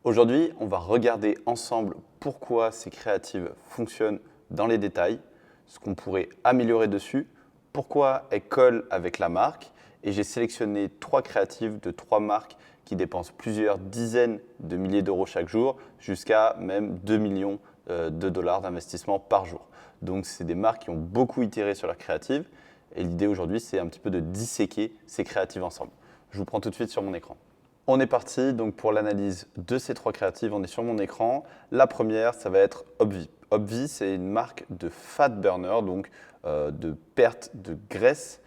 Aujourd'hui, on va regarder ensemble pourquoi ces créatives fonctionnent dans les détails, ce qu'on pourrait améliorer dessus, pourquoi elles collent avec la marque. Et j'ai sélectionné 3 créatives de 3 marques qui dépensent plusieurs dizaines de milliers d'euros chaque jour, jusqu'à même 2 millions de dollars d'investissement par jour. Donc, c'est des marques qui ont beaucoup itéré sur leurs créatives. Et l'idée aujourd'hui, c'est un petit peu de disséquer ces créatives ensemble. Je vous prends tout de suite sur mon écran. On est parti donc pour l'analyse de ces 3 créatives. On est sur mon écran. La première, ça va être Obvi. Obvi, c'est une marque de fat burner, donc de perte de graisse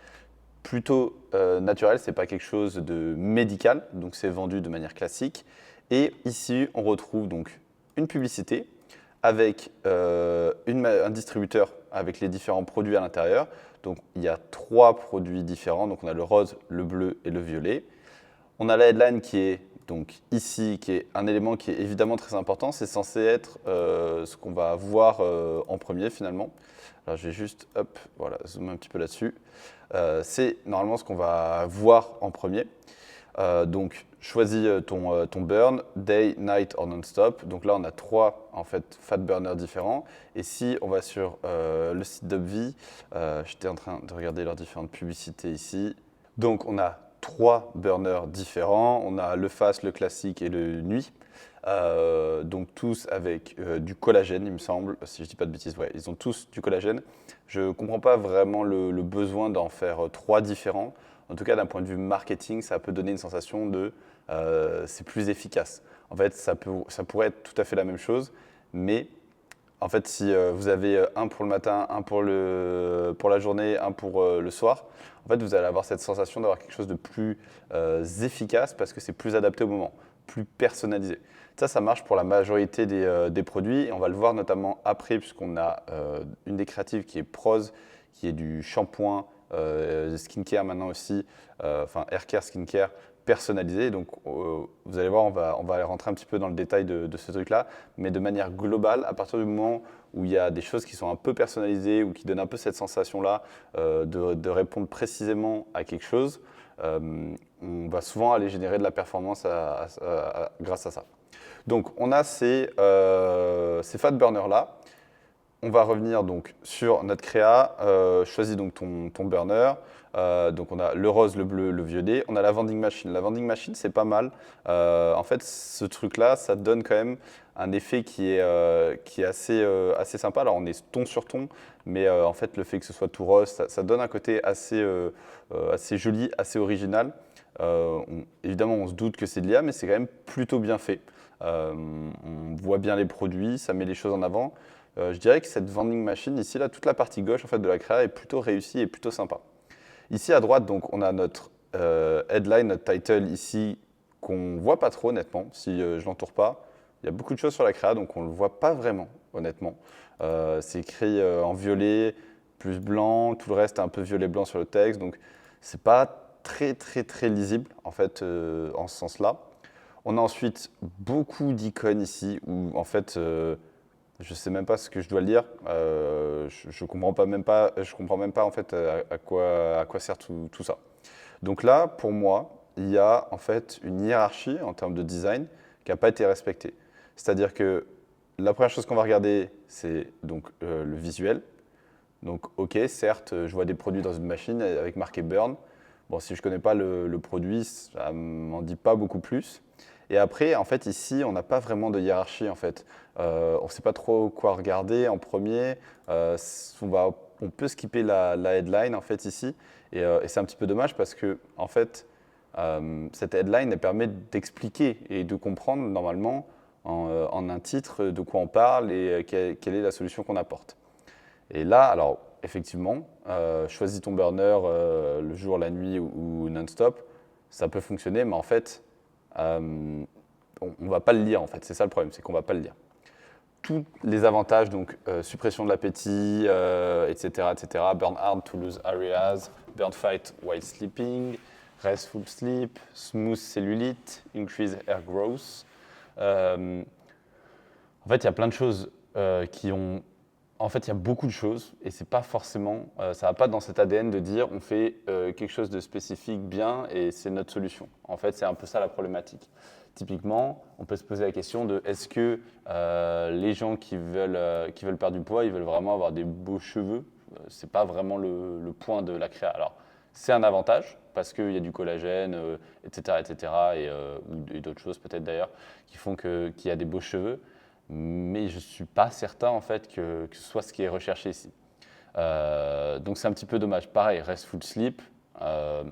plutôt naturelle. C'est pas quelque chose de médical, donc c'est vendu de manière classique. Et ici, on retrouve donc une publicité avec un distributeur avec les différents produits à l'intérieur. Donc il y a 3 produits différents. Donc on a le rose, le bleu et le violet. On a la headline qui est donc ici, qui est un élément qui est évidemment très important. C'est censé être ce qu'on va voir en premier finalement. Alors je vais juste voilà, zoomer un petit peu là-dessus. C'est normalement ce qu'on va voir en premier. Donc choisis ton burn, day, night or non-stop. Donc là on a 3 en fait fat burners différents. Et si on va sur le site d'Obvi, j'étais en train de regarder leurs différentes publicités ici. Donc on a 3 burners différents. On a le fast, le classique et le nuit. Donc tous avec du collagène, il me semble, si je ne dis pas de bêtises. Ouais, ils ont tous du collagène. Je ne comprends pas vraiment le besoin d'en faire 3 différents. En tout cas, d'un point de vue marketing, ça peut donner une sensation de c'est plus efficace. En fait, ça pourrait être tout à fait la même chose, mais en fait, si vous avez un pour le matin, un pour la journée, un pour le soir, en fait, vous allez avoir cette sensation d'avoir quelque chose de plus efficace parce que c'est plus adapté au moment, plus personnalisé. Ça marche pour la majorité des produits et on va le voir notamment après puisqu'on a une des créatives qui est Prose, qui est du shampoing, skincare maintenant aussi, enfin haircare, skincare personnalisé. Donc vous allez voir, on va rentrer un petit peu dans le détail de ce truc-là, mais de manière globale, à partir du moment où il y a des choses qui sont un peu personnalisées ou qui donnent un peu cette sensation-là de répondre précisément à quelque chose, on va souvent aller générer de la performance grâce à ça. Donc on a ces fat burners-là. On va revenir donc sur notre créa. Choisis donc ton burner. Donc on a le rose, le bleu, le violet. On a la vending machine. La vending machine, c'est pas mal. En fait, ce truc-là, ça donne quand même un effet qui est assez sympa. Alors on est ton sur ton, mais en fait, le fait que ce soit tout rose, ça donne un côté assez joli, assez original. Évidemment, on se doute que c'est de l'IA, mais c'est quand même plutôt bien fait. On voit bien les produits, ça met les choses en avant. Je dirais que cette vending machine, ici, là, toute la partie gauche en fait, de la créa est plutôt réussie et plutôt sympa. Ici, à droite, donc, on a notre headline, notre title ici, qu'on ne voit pas trop, honnêtement, si je ne l'entoure pas. Il y a beaucoup de choses sur la créa, donc on ne le voit pas vraiment, honnêtement. C'est écrit en violet, plus blanc, tout le reste est un peu violet-blanc sur le texte, donc c'est pas très lisible, en fait, en ce sens-là. On a ensuite beaucoup d'icônes ici, où, en fait, je ne sais même pas ce que je dois lire. Je comprends même pas en fait à quoi sert tout ça. Donc là, pour moi, il y a en fait une hiérarchie en termes de design qui n'a pas été respectée. C'est-à-dire que la première chose qu'on va regarder, c'est donc le visuel. Donc, ok, certes, je vois des produits dans une machine avec marqué Burn. Bon, si je ne connais pas le produit, ça ne m'en dit pas beaucoup plus. Et après, en fait, ici, on n'a pas vraiment de hiérarchie, en fait. On ne sait pas trop quoi regarder en premier. On peut skipper la headline, en fait, ici. Et c'est un petit peu dommage parce que, en fait, cette headline, elle permet d'expliquer et de comprendre, normalement, en un titre, de quoi on parle et quelle est la solution qu'on apporte. Et là, alors, effectivement, choisis ton burner le jour, la nuit ou non-stop, ça peut fonctionner, mais en fait, on ne va pas le lire en fait. C'est ça le problème, c'est qu'on ne va pas le lire. Tous les avantages, donc suppression de l'appétit, etc., burn hard to lose areas, burn fight while sleeping, restful sleep, smooth cellulite, increase hair growth. En fait, il y a plein de choses qui ont En fait, il y a beaucoup de choses et c'est pas forcément, ça va pas dans cet ADN de dire on fait quelque chose de spécifique bien et c'est notre solution. En fait, c'est un peu ça la problématique. Typiquement, on peut se poser la question de est-ce que les gens qui veulent perdre du poids, ils veulent vraiment avoir des beaux cheveux. C'est pas vraiment le point de la créa. Alors, c'est un avantage parce qu'il y a du collagène, etc., etc., et d'autres choses peut-être d'ailleurs qui font qu'il y a des beaux cheveux. Mais je ne suis pas certain en fait que ce soit ce qui est recherché ici. Donc c'est un petit peu dommage. Pareil, restful sleep, alors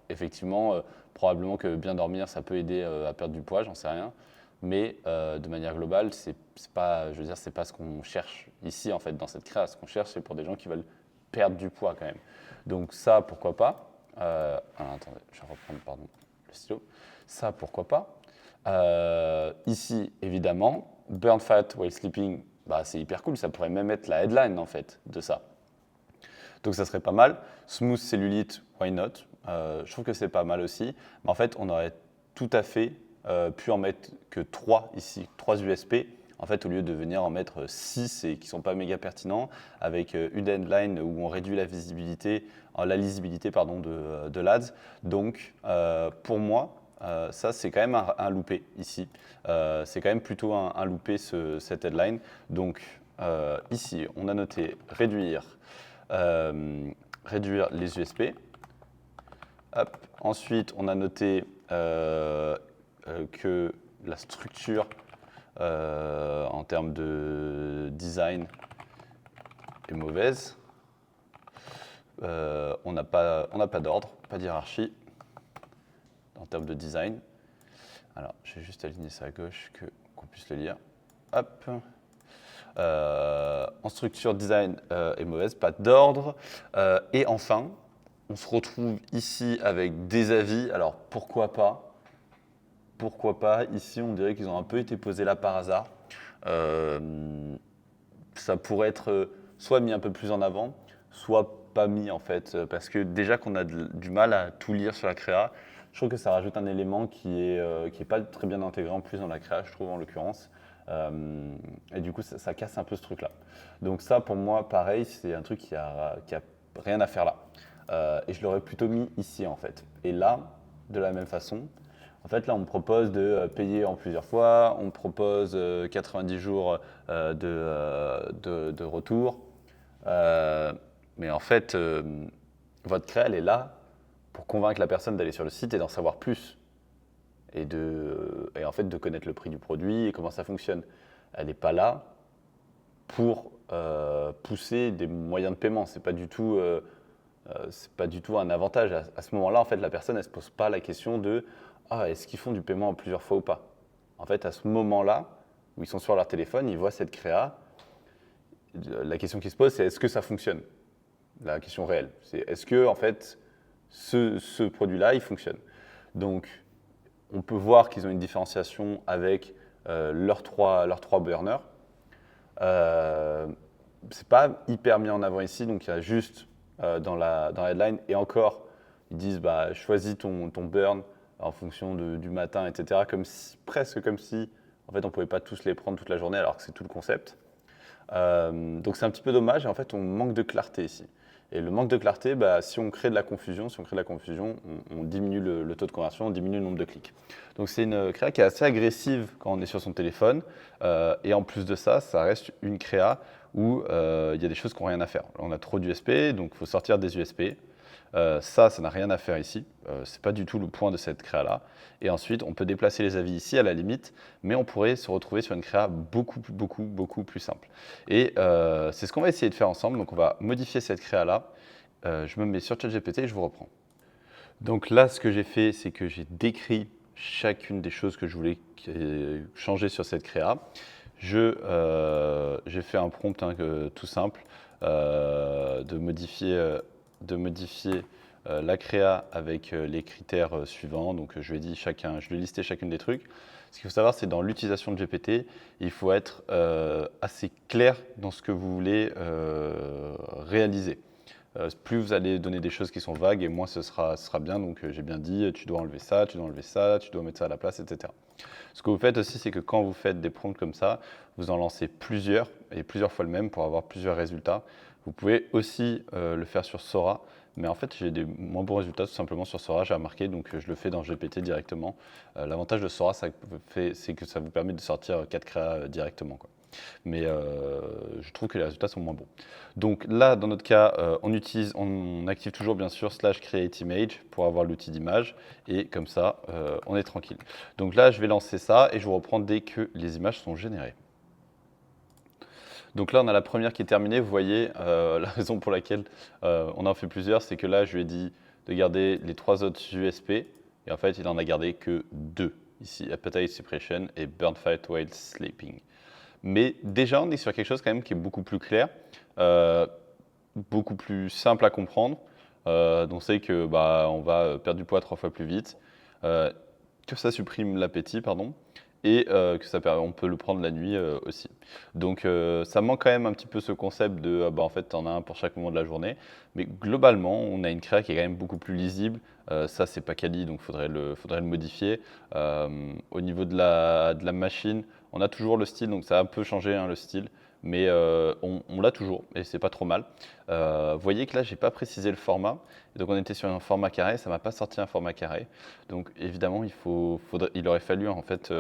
effectivement probablement que bien dormir ça peut aider à perdre du poids, j'en sais rien. Mais de manière globale, c'est pas, je veux dire, c'est pas ce qu'on cherche ici en fait dans cette créa. Ce qu'on cherche, c'est pour des gens qui veulent perdre du poids quand même. Donc ça, pourquoi pas. Alors, attendez, je vais reprendre pardon, le stylo. Ça, pourquoi pas. Ici, évidemment, burn fat while sleeping, bah, c'est hyper cool. Ça pourrait même être la headline en fait de ça. Donc ça serait pas mal. Smooth cellulite, why not? Je trouve que c'est pas mal aussi. Mais en fait, on aurait tout à fait pu en mettre que 3 ici, 3 USP. En fait, au lieu de venir en mettre 6 et qui ne sont pas méga pertinents, avec une headline où on réduit la visibilité, la lisibilité pardon, de l'ADS. Donc, pour moi, ça, c'est quand même un loupé ici. C'est quand même plutôt un loupé, cette headline. Donc, ici, on a noté réduire les USP. Hop. Ensuite, on a noté que la structure en termes de design est mauvaise. On n'a pas d'ordre, pas d'hierarchie en termes de design. Alors, je vais juste aligner ça à gauche qu'on puisse le lire. Hop. En structure, design est mauvaise, pas d'ordre. Et enfin, on se retrouve ici avec des avis. Alors, pourquoi pas? Pourquoi pas? Ici, on dirait qu'ils ont un peu été posés là par hasard. Ça pourrait être soit mis un peu plus en avant, soit pas mis en fait. Parce que déjà qu'on a du mal à tout lire sur la créa, je trouve que ça rajoute un élément qui est pas très bien intégré en plus dans la créa, je trouve en l'occurrence. Et du coup, ça casse un peu ce truc-là. Donc ça, pour moi, pareil, c'est un truc qui a rien à faire là. Et je l'aurais plutôt mis ici en fait. Et là, de la même façon, en fait, là, on me propose de payer en plusieurs fois, on me propose 90 jours de retour. Mais en fait, votre créa, elle est là pour convaincre la personne d'aller sur le site et d'en savoir plus. Et en fait, de connaître le prix du produit et comment ça fonctionne. Elle n'est pas là pour pousser des moyens de paiement. C'est pas du tout un avantage. À ce moment-là, en fait, la personne, elle se pose pas la question de est-ce qu'ils font du paiement en plusieurs fois ou pas. En fait, à ce moment-là, où ils sont sur leur téléphone, ils voient cette créa. La question qui se pose, c'est est-ce que ça fonctionne? La question réelle, c'est est-ce que en fait ce produit-là, il fonctionne? Donc, on peut voir qu'ils ont une différenciation avec leurs trois burners. C'est pas hyper mis en avant ici, donc il y a juste dans la headline, et encore, ils disent choisis ton burn en fonction du matin, etc. Presque comme si en fait on pouvait pas tous les prendre toute la journée alors que c'est tout le concept. Donc c'est un petit peu dommage et en fait on manque de clarté ici. Et le manque de clarté, si on crée de la confusion, on diminue le taux de conversion, on diminue le nombre de clics. Donc c'est une créa qui est assez agressive quand on est sur son téléphone. Et en plus de ça, ça reste une créa où il y a des choses qui n'ont rien à faire. On a trop d'USP, donc il faut sortir des USP. Ça n'a rien à faire ici. Ce n'est pas du tout le point de cette créa-là. Et ensuite, on peut déplacer les avis ici à la limite, mais on pourrait se retrouver sur une créa beaucoup plus simple. Et c'est ce qu'on va essayer de faire ensemble. Donc on va modifier cette créa-là. Je me mets sur ChatGPT et je vous reprends. Donc là, ce que j'ai fait, c'est que j'ai décrit chacune des choses que je voulais changer sur cette créa. J'ai fait un prompt tout simple de modifier la créa avec les critères suivants. Donc je lui ai listé chacune des trucs. Ce qu'il faut savoir, c'est dans l'utilisation de GPT, il faut être assez clair dans ce que vous voulez réaliser. plus vous allez donner des choses qui sont vagues et moins ce sera bien. Donc j'ai bien dit, tu dois enlever ça, tu dois enlever ça, tu dois mettre ça à la place, etc. Ce que vous faites aussi, c'est que quand vous faites des prompts comme ça, vous en lancez plusieurs et plusieurs fois le même pour avoir plusieurs résultats. Vous pouvez aussi le faire sur Sora, mais en fait j'ai des moins bons résultats tout simplement sur Sora, j'ai remarqué, donc je le fais dans GPT directement. L'avantage de Sora, c'est que ça vous permet de sortir 4 créas directement, quoi. Mais je trouve que les résultats sont moins bons. Donc là, dans notre cas, on active toujours bien sûr /createImage pour avoir l'outil d'image et comme ça, on est tranquille. Donc là, je vais lancer ça et je vous reprends dès que les images sont générées. Donc là, on a la première qui est terminée. Vous voyez, la raison pour laquelle on en fait plusieurs, c'est que là, je lui ai dit de garder les 3 autres USP et en fait, il en a gardé que 2. Ici, Appetite Suppression et Burn Fight While Sleeping. Mais déjà, on est sur quelque chose quand même qui est beaucoup plus clair, beaucoup plus simple à comprendre. Donc, on sait que on va perdre du poids 3 fois plus vite, que ça supprime l'appétit, pardon, et on peut le prendre la nuit aussi. Donc, ça manque quand même un petit peu ce concept de, en fait, tu en as un pour chaque moment de la journée. Mais globalement, on a une créa qui est quand même beaucoup plus lisible. Ça, c'est pas quali, donc faudrait le modifier. Au niveau de la machine, on a toujours le style, donc ça a un peu changé le style, mais on l'a toujours et c'est pas trop mal. Vous voyez que là, j'ai pas précisé le format, donc on était sur un format carré, ça m'a pas sorti un format carré. Donc évidemment, il aurait fallu en fait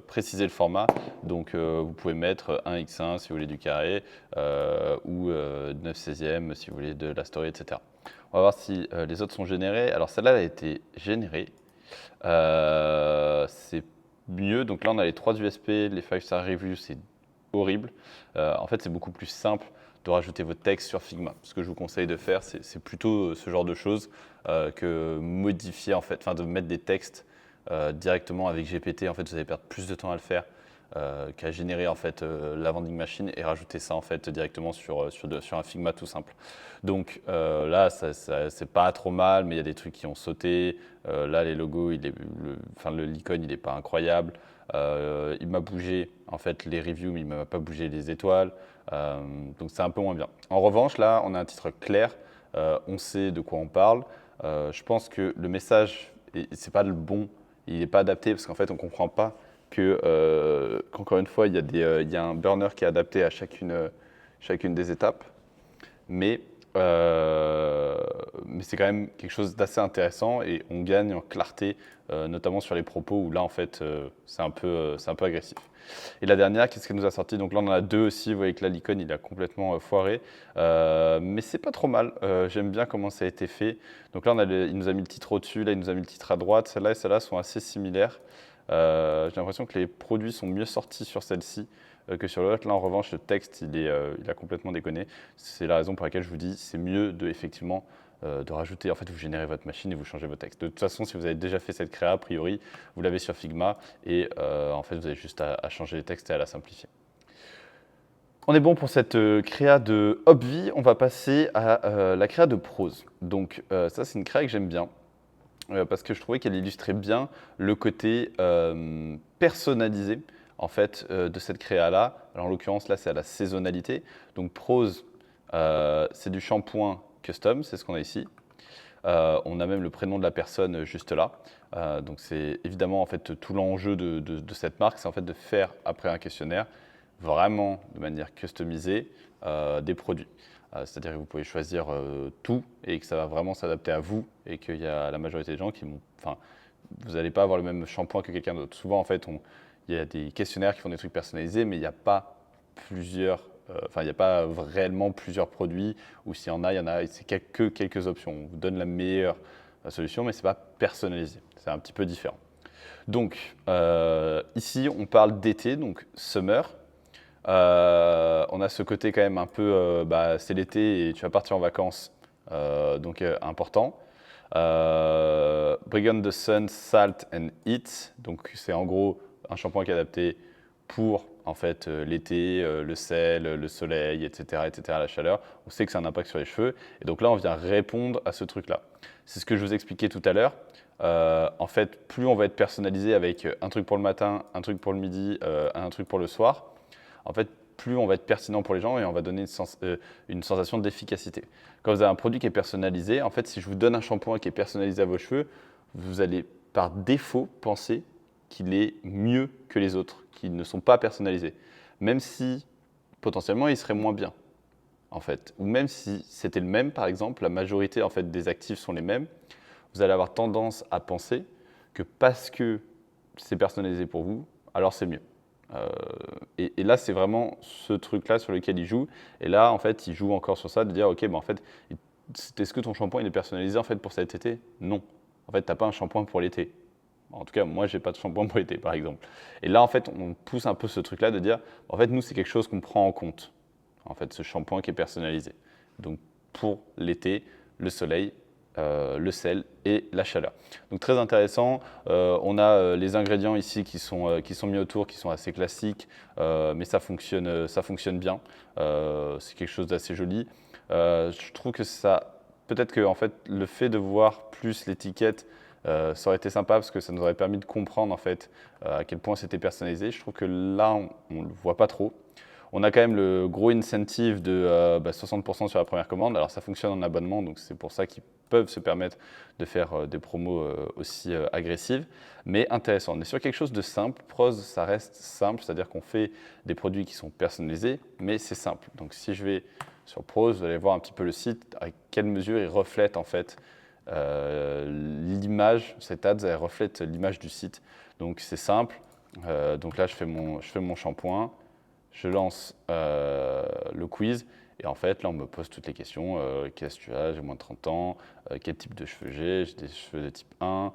préciser le format. Donc vous pouvez mettre 1x1 si vous voulez du carré ou 9/16 si vous voulez de la story, etc. On va voir si les autres sont générés. Alors celle-là, elle a été générée. C'est mieux. Donc là, on a les 3 USP, les 5-star reviews, c'est horrible. En fait, c'est beaucoup plus simple de rajouter votre texte sur Figma. Ce que je vous conseille de faire, c'est plutôt ce genre de choses que modifier, en fait, enfin de mettre des textes directement avec GPT. En fait, vous allez perdre plus de temps à le faire qu'à générer en fait la vending machine et rajouter ça en fait directement sur un Figma tout simple. Donc là, c'est pas trop mal, mais il y a des trucs qui ont sauté. Là, les logos, l'icône, il n'est pas incroyable. Il m'a bougé en fait les reviews, mais il ne m'a pas bougé les étoiles. Donc c'est un peu moins bien. En revanche, là, on a un titre clair. On sait de quoi on parle. Je pense que le message, c'est pas le bon. Il n'est pas adapté parce qu'en fait, on ne comprend pas qu'encore une fois, il y a un burner qui est adapté à chacune des étapes. Mais c'est quand même quelque chose d'assez intéressant et on gagne en clarté, notamment sur les propos où là, en fait, c'est un peu agressif. Et la dernière, qu'est-ce qu'elle nous a sorti? Donc là, on en a 2 aussi. Vous voyez que là, l'icône, il a complètement foiré. Mais c'est pas trop mal. J'aime bien comment ça a été fait. Donc là, il nous a mis le titre au-dessus. Là, il nous a mis le titre à droite. Celle-là et celle-là sont assez similaires. J'ai l'impression que les produits sont mieux sortis sur celle-ci que sur l'autre. Là, en revanche, le texte, il a complètement déconné. C'est la raison pour laquelle je vous dis, c'est mieux effectivement de rajouter. En fait, vous générez votre machine et vous changez vos textes. De toute façon, si vous avez déjà fait cette créa, a priori, vous l'avez sur Figma et en fait, vous avez juste à changer les textes et à la simplifier. On est bon pour cette créa de Obvi. On va passer à la créa de prose. Donc ça, c'est une créa que j'aime bien. Parce que je trouvais qu'elle illustrait bien le côté personnalisé en fait, de cette créa-là. Alors, en l'occurrence, là, c'est à la saisonnalité. Donc, prose, c'est du shampoing custom, c'est ce qu'on a ici. On a même le prénom de la personne juste là. Donc, c'est évidemment en fait, tout l'enjeu de cette marque, c'est en fait de faire, après un questionnaire, vraiment de manière customisée, des produits. C'est-à-dire que vous pouvez choisir tout et que ça va vraiment s'adapter à vous et qu'il y a la majorité des gens qui vont. Enfin, vous n'allez pas avoir le même shampoing que quelqu'un d'autre. Souvent, en fait, il y a des questionnaires qui font des trucs personnalisés, mais il n'y a pas plusieurs. Enfin, il n'y a pas réellement plusieurs produits, ou s'il y en a, c'est que quelques options. On vous donne la meilleure solution, mais ce n'est pas personnalisé. C'est un petit peu différent. Donc, ici, on parle d'été, donc summer. On a ce côté quand même un peu, c'est l'été et tu vas partir en vacances, donc important. Bring on the sun, salt and heat. Donc c'est en gros un shampoing qui est adapté pour en fait l'été, le sel, le soleil, etc., la chaleur. On sait que c'est un impact sur les cheveux. Et donc là, on vient répondre à ce truc-là. C'est ce que je vous expliquais tout à l'heure. En fait, plus on va être personnalisé avec un truc pour le matin, un truc pour le midi, un truc pour le soir, en fait, plus on va être pertinent pour les gens et on va donner une sensation d'efficacité. Quand vous avez un produit qui est personnalisé, en fait, si je vous donne un shampoing qui est personnalisé à vos cheveux, vous allez par défaut penser qu'il est mieux que les autres, qui ne sont pas personnalisés. Même si potentiellement il serait moins bien, en fait. Ou même si c'était le même, par exemple, la majorité en fait, des actifs sont les mêmes, vous allez avoir tendance à penser que parce que c'est personnalisé pour vous, alors c'est mieux. Et là, c'est vraiment ce truc-là sur lequel il joue. Et là, en fait, il joue encore sur ça, de dire, OK, en fait, est-ce que ton shampoing il est personnalisé en fait, pour cet été? Non. En fait, tu n'as pas un shampoing pour l'été. En tout cas, moi, je n'ai pas de shampoing pour l'été, par exemple. Et là, en fait, on pousse un peu ce truc-là de dire, en fait, nous, c'est quelque chose qu'on prend en compte, en fait, ce shampoing qui est personnalisé. Donc, pour l'été, le soleil, le sel et la chaleur. Donc très intéressant. On a les ingrédients ici qui sont mis autour, qui sont assez classiques, mais ça fonctionne bien. C'est quelque chose d'assez joli. Je trouve que ça, peut-être que en fait, le fait de voir plus l'étiquette, ça aurait été sympa parce que ça nous aurait permis de comprendre en fait à quel point c'était personnalisé. Je trouve que là, on ne le voit pas trop. On a quand même le gros incentive de 60% sur la première commande. Alors ça fonctionne en abonnement, donc c'est pour ça qu'ils peuvent se permettre de faire des promos aussi agressives, mais intéressant. On est sur quelque chose de simple. Prose, ça reste simple, c'est-à-dire qu'on fait des produits qui sont personnalisés, mais c'est simple. Donc si je vais sur Prose, vous allez voir un petit peu le site, à quelle mesure il reflète en fait l'image, cette ad, elle reflète l'image du site. Donc c'est simple. Donc là, je fais mon shampoing. Je lance le quiz et en fait, là, on me pose toutes les questions. Quel âge tu as? J'ai moins de 30 ans. Quel type de cheveux j'ai? J'ai des cheveux de type 1.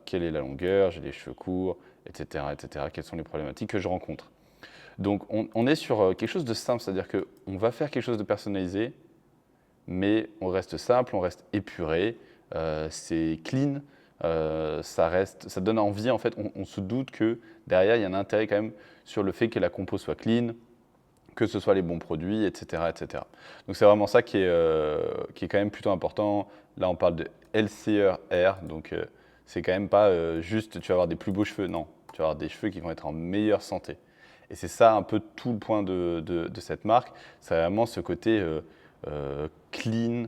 Quelle est la longueur? J'ai des cheveux courts, etc., etc. Quelles sont les problématiques que je rencontre? Donc, on est sur quelque chose de simple, c'est-à-dire qu'on va faire quelque chose de personnalisé, mais on reste simple, on reste épuré, c'est clean, ça donne envie, en fait, on se doute que derrière, il y a un intérêt quand même sur le fait que la compo soit clean, que ce soit les bons produits, etc. etc. Donc c'est vraiment ça qui est quand même plutôt important. Là, on parle de healthier hair, donc c'est quand même pas juste tu vas avoir des plus beaux cheveux, non, tu vas avoir des cheveux qui vont être en meilleure santé. Et c'est ça un peu tout le point de cette marque, c'est vraiment ce côté clean,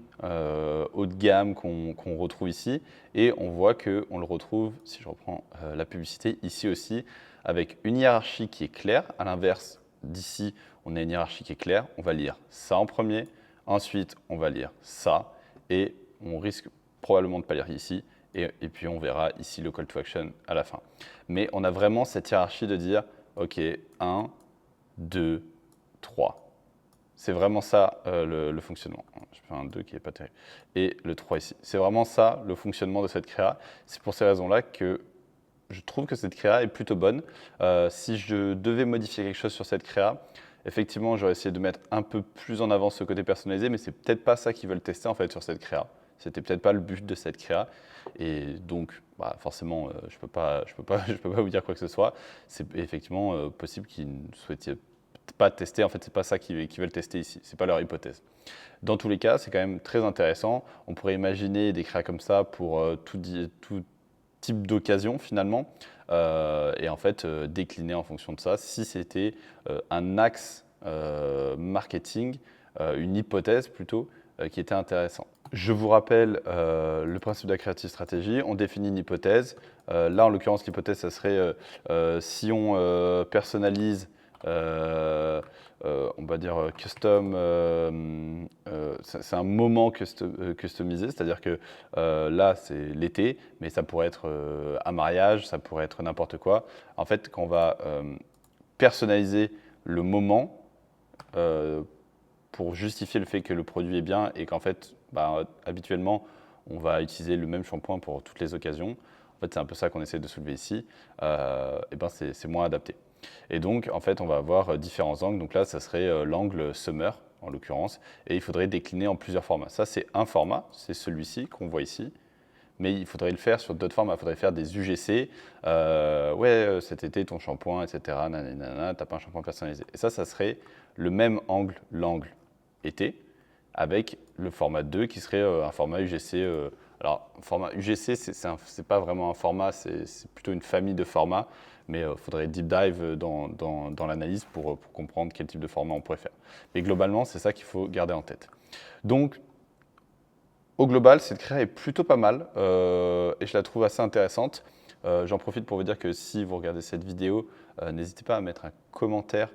haut de gamme qu'on retrouve ici. Et on voit qu'on le retrouve, si je reprends la publicité, ici aussi, avec une hiérarchie qui est claire. À l'inverse, d'ici, on a une hiérarchie qui est claire. On va lire ça en premier, ensuite on va lire ça, et on risque probablement de ne pas lire ici. Et puis on verra ici le call to action à la fin. Mais on a vraiment cette hiérarchie de dire, OK, 1, 2, 3. C'est vraiment ça le fonctionnement. Je fais un 2 qui n'est pas terrible. Et le 3 ici. C'est vraiment ça le fonctionnement de cette créa. C'est pour ces raisons-là que je trouve que cette créa est plutôt bonne. Si je devais modifier quelque chose sur cette créa, effectivement, j'aurais essayé de mettre un peu plus en avant ce côté personnalisé, mais c'est peut-être pas ça qu'ils veulent tester en fait sur cette créa. C'était peut-être pas le but de cette créa. Et donc, forcément, je peux pas vous dire quoi que ce soit. C'est effectivement possible qu'ils ne souhaitiez pas tester. En fait, c'est pas ça qu'ils veulent tester ici. C'est pas leur hypothèse. Dans tous les cas, c'est quand même très intéressant. On pourrait imaginer des créas comme ça pour tout type d'occasion finalement, et en fait décliner en fonction de ça si c'était un axe marketing, une hypothèse plutôt qui était intéressant. Je vous rappelle le principe de la creative strategy. On définit une hypothèse. Là, en l'occurrence, l'hypothèse, ça serait si on personnalise, on va dire custom, c'est un moment customisé, c'est-à-dire que là, c'est l'été, mais ça pourrait être un mariage, ça pourrait être n'importe quoi. En fait, quand on va personnaliser le moment, pour justifier le fait que le produit est bien et qu'en fait, habituellement, on va utiliser le même shampoing pour toutes les occasions. En fait, c'est un peu ça qu'on essaie de soulever ici. C'est moins adapté. Et donc, en fait, on va avoir différents angles. Donc là, ça serait l'angle summer, en l'occurrence. Et il faudrait décliner en plusieurs formats. Ça, c'est un format, c'est celui-ci qu'on voit ici. Mais il faudrait le faire sur d'autres formats. Il faudrait faire des UGC. Cet été, ton shampoing, etc. Nanana, t'as pas un shampoing personnalisé. Et ça serait le même angle, l'angle été, avec le format 2 qui serait un format UGC. Alors, format UGC, c'est pas vraiment un format, c'est plutôt une famille de formats, mais il faudrait deep dive dans l'analyse pour comprendre quel type de format on pourrait faire. Mais globalement, c'est ça qu'il faut garder en tête. Donc, au global, cette créa est plutôt pas mal et je la trouve assez intéressante. J'en profite pour vous dire que si vous regardez cette vidéo, n'hésitez pas à mettre un commentaire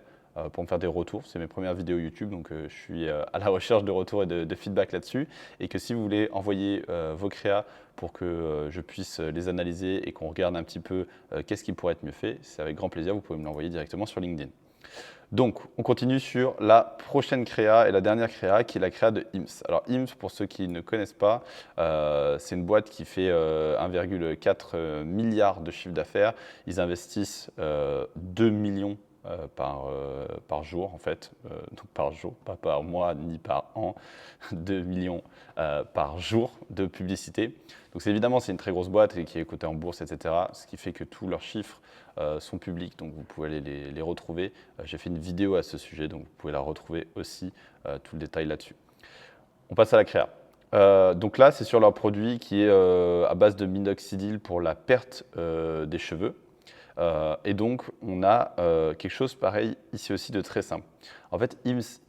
pour me faire des retours. C'est mes premières vidéos YouTube, donc je suis à la recherche de retours et de feedback là-dessus. Et que si vous voulez envoyer vos créas pour que je puisse les analyser et qu'on regarde un petit peu qu'est-ce qui pourrait être mieux fait, c'est avec grand plaisir, vous pouvez me l'envoyer directement sur LinkedIn. Donc, on continue sur la prochaine créa et la dernière créa qui est la créa de IMS. Alors, IMS, pour ceux qui ne connaissent pas, c'est une boîte qui fait 1,4 milliard de chiffre d'affaires. Ils investissent 2 millions par jour, en fait, donc par jour, pas par mois ni par an, 2 millions par jour de publicité. Donc évidemment, c'est une très grosse boîte et qui est cotée en bourse, etc. Ce qui fait que tous leurs chiffres sont publics, donc vous pouvez aller les retrouver. J'ai fait une vidéo à ce sujet, donc vous pouvez la retrouver aussi, tout le détail là-dessus. On passe à la créa. Donc là, c'est sur leur produit qui est à base de minoxidil pour la perte des cheveux. Et donc, on a quelque chose pareil ici aussi de très simple. En fait, IMS,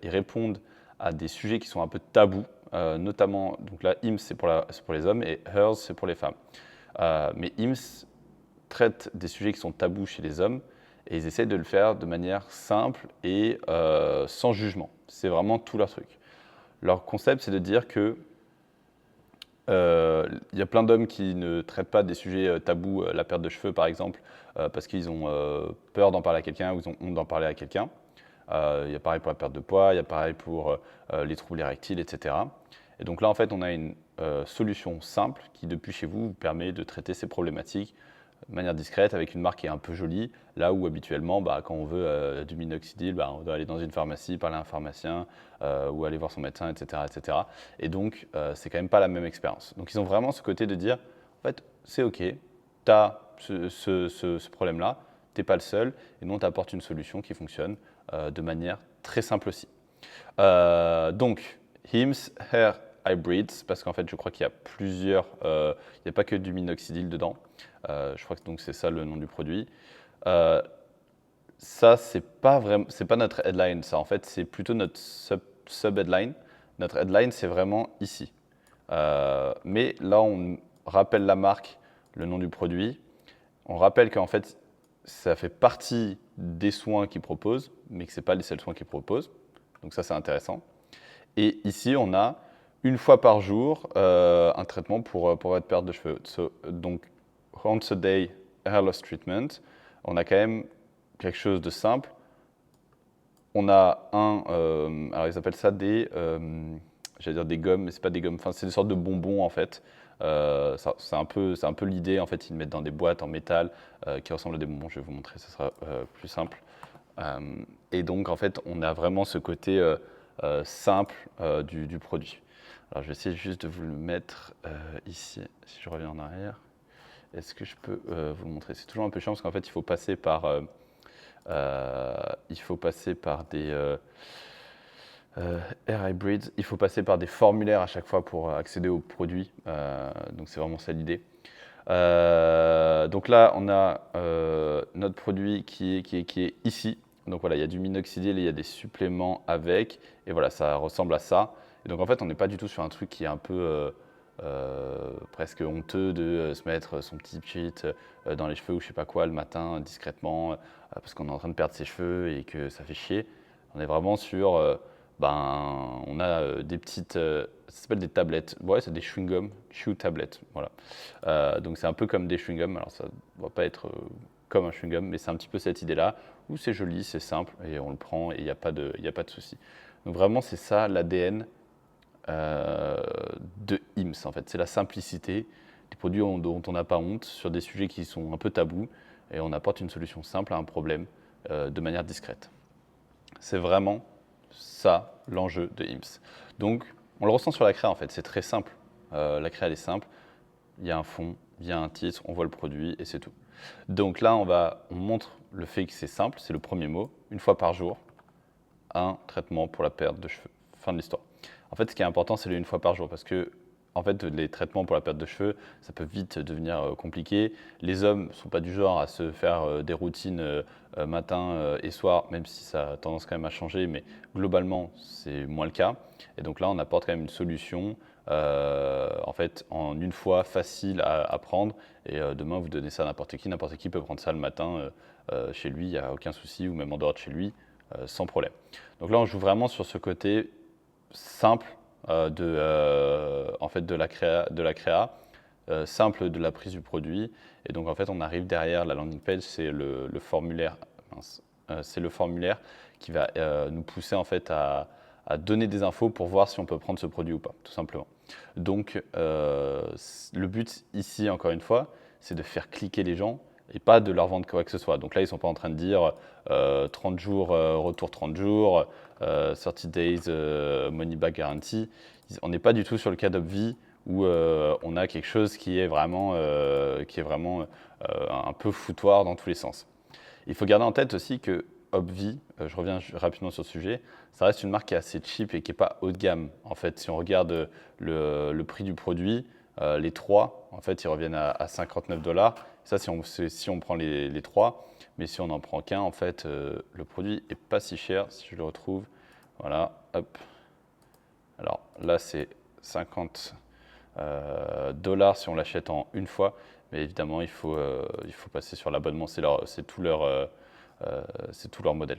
ils répondent à des sujets qui sont un peu tabous, notamment, donc là, IMS, c'est pour les hommes et HERS, c'est pour les femmes. Mais IMS traite des sujets qui sont tabous chez les hommes et ils essayent de le faire de manière simple et sans jugement. C'est vraiment tout leur truc. Leur concept, c'est de dire que il y a plein d'hommes qui ne traitent pas des sujets tabous, la perte de cheveux par exemple, parce qu'ils ont peur d'en parler à quelqu'un ou ils ont honte d'en parler à quelqu'un. Il y a pareil pour la perte de poids, il y a pareil pour les troubles érectiles, etc. Et donc là, en fait, on a une solution simple qui, depuis chez vous, vous permet de traiter ces problématiques de manière discrète avec une marque qui est un peu jolie, là où habituellement, quand on veut du minoxidil, on doit aller dans une pharmacie, parler à un pharmacien ou aller voir son médecin, etc. etc. Et donc, c'est quand même pas la même expérience. Donc, ils ont vraiment ce côté de dire, en fait, c'est OK, tu as ce problème-là, tu n'es pas le seul, et nous, on t'apporte une solution qui fonctionne de manière très simple aussi. Donc, Hims Hair Hybrids, parce qu'en fait, je crois qu'il y a plusieurs, il n'y a pas que du minoxidil dedans. Je crois que donc c'est ça le nom du produit. Ça, c'est pas notre headline. Ça, en fait, c'est plutôt notre sub-headline. Notre headline, c'est vraiment ici. Mais là, on rappelle la marque, le nom du produit. On rappelle qu'en fait, ça fait partie des soins qu'ils proposent, mais que ce n'est pas les seuls soins qu'ils proposent. Donc ça, c'est intéressant. Et ici, on a une fois par jour un traitement pour votre perte de cheveux. Donc, once a day hair loss treatment, on a quand même quelque chose de simple. On a alors ils appellent ça j'allais dire des gommes, mais c'est pas des gommes, enfin c'est des sortes de bonbons en fait. C'est un peu l'idée, en fait, ils le mettent dans des boîtes en métal qui ressemblent à des bonbons, je vais vous montrer, ce sera plus simple. Et donc en fait, on a vraiment ce côté simple du produit. Alors je vais essayer juste de vous le mettre ici, si je reviens en arrière. Est-ce que je peux vous le montrer? C'est toujours un peu chiant parce qu'en fait, il faut passer par des Air Hybrids, il faut passer par des formulaires à chaque fois pour accéder aux produits. Donc c'est vraiment ça l'idée. Donc là, on a notre produit qui est ici. Donc voilà, il y a du minoxidil et il y a des suppléments avec. Et voilà, ça ressemble à ça. Et donc en fait, on n'est pas du tout sur un truc qui est un peu presque honteux de se mettre son petit cheat dans les cheveux ou je sais pas quoi le matin discrètement parce qu'on est en train de perdre ses cheveux et que ça fait chier. On est vraiment sur, on a des petites, ça s'appelle des tablettes. Ouais, c'est des chewing-gum, chew tablets, voilà. Donc c'est un peu comme des chewing-gum. Alors ça ne va pas être comme un chewing-gum, mais c'est un petit peu cette idée-là où c'est joli, c'est simple et on le prend et il n'y a pas de souci. Donc vraiment, c'est ça l'ADN de IMS en fait. C'est la simplicité, des produits dont on n'a pas honte sur des sujets qui sont un peu tabous et on apporte une solution simple à un problème de manière discrète. C'est vraiment ça l'enjeu de IMS. Donc on le ressent sur la créa en fait, c'est très simple. La créa elle est simple, il y a un fond, il y a un titre, on voit le produit et c'est tout. Donc là on montre le fait que c'est simple, c'est le premier mot, une fois par jour, un traitement pour la perte de cheveux. Fin de l'histoire. En fait, ce qui est important, c'est le une fois par jour parce que en fait, les traitements pour la perte de cheveux, ça peut vite devenir compliqué. Les hommes ne sont pas du genre à se faire des routines matin et soir, même si ça a tendance quand même à changer, mais globalement, c'est moins le cas. Et donc là, on apporte quand même une solution, en fait, en une fois, facile à prendre. Et demain, vous donnez ça à n'importe qui peut prendre ça le matin chez lui, il n'y a aucun souci, ou même en dehors de chez lui, sans problème. Donc là, on joue vraiment sur ce côté simple en fait de la créa simple de la prise du produit. Et donc en fait, on arrive derrière la landing page, c'est le formulaire, c'est le formulaire qui va nous pousser en fait à donner des infos pour voir si on peut prendre ce produit ou pas, tout simplement. Donc le but ici, encore une fois, c'est de faire cliquer les gens et pas de leur vendre quoi que ce soit. Donc là, ils ne sont pas en train de dire 30 jours, retour 30 jours, 30 days money back guarantee. On n'est pas du tout sur le cas d'Obvi où on a quelque chose qui est vraiment un peu foutoir dans tous les sens. Il faut garder en tête aussi que Obvi, je reviens rapidement sur ce sujet, ça reste une marque qui est assez cheap et qui n'est pas haut de gamme. En fait, si on regarde le prix du produit, les trois, en fait, ils reviennent à 59 $. Ça, si on prend les trois. Mais si on n'en prend qu'un, en fait, le produit n'est pas si cher. Si je le retrouve, voilà, hop. Alors là, c'est 50 $ si on l'achète en une fois. Mais évidemment, il faut passer sur l'abonnement. C'est tout leur modèle.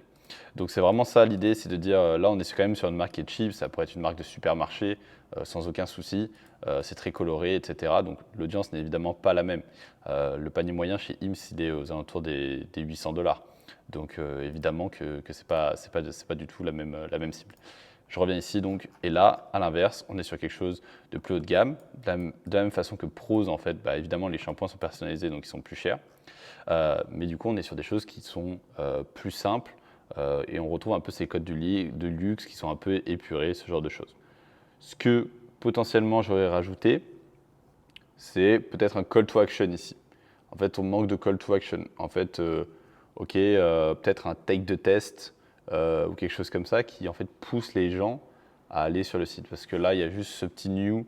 Donc c'est vraiment ça l'idée, c'est de dire, là on est quand même sur une marque qui est cheap, ça pourrait être une marque de supermarché sans aucun souci, c'est très coloré, etc. Donc l'audience n'est évidemment pas la même. Le panier moyen chez IMS, il est aux alentours des 800 $. Donc évidemment que c'est pas du tout la même cible. Je reviens ici donc, et là, à l'inverse, on est sur quelque chose de plus haut de gamme, de la même façon que Prose, en fait, bah, évidemment les shampoings sont personnalisés, donc ils sont plus chers. Mais du coup, on est sur des choses qui sont plus simples et on retrouve un peu ces codes de luxe qui sont un peu épurés, ce genre de choses. Ce que potentiellement j'aurais rajouté, c'est peut-être un call to action ici. En fait, on manque de call to action. En fait, peut-être un take de test ou quelque chose comme ça qui en fait pousse les gens à aller sur le site. Parce que là, il y a juste ce petit new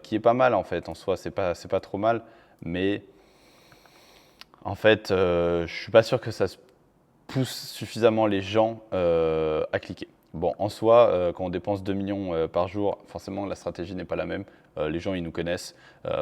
qui est pas mal en fait. En soi, c'est pas trop mal, mais en fait, je suis pas sûr que ça pousse suffisamment les gens à cliquer. Bon, en soi, quand on dépense 2 millions par jour, forcément la stratégie n'est pas la même. Les gens, ils nous connaissent.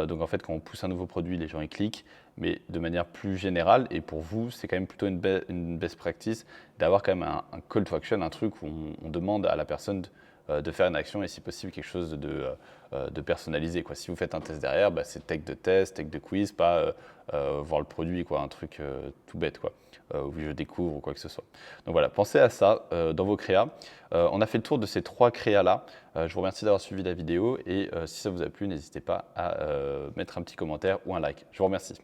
Donc en fait, quand on pousse un nouveau produit, les gens, ils cliquent. Mais de manière plus générale, et pour vous, c'est quand même plutôt une best practice d'avoir quand même un call to action, un truc où on demande à la personne de faire une action et si possible quelque chose de personnalisé, quoi. Si vous faites un test derrière, bah, c'est take de test, take de quiz, pas voir le produit, quoi, un truc tout bête, quoi, où je découvre ou quoi que ce soit. Donc voilà, pensez à ça dans vos créas. On a fait le tour de ces 3 créas-là. Je vous remercie d'avoir suivi la vidéo et si ça vous a plu, n'hésitez pas à mettre un petit commentaire ou un like. Je vous remercie.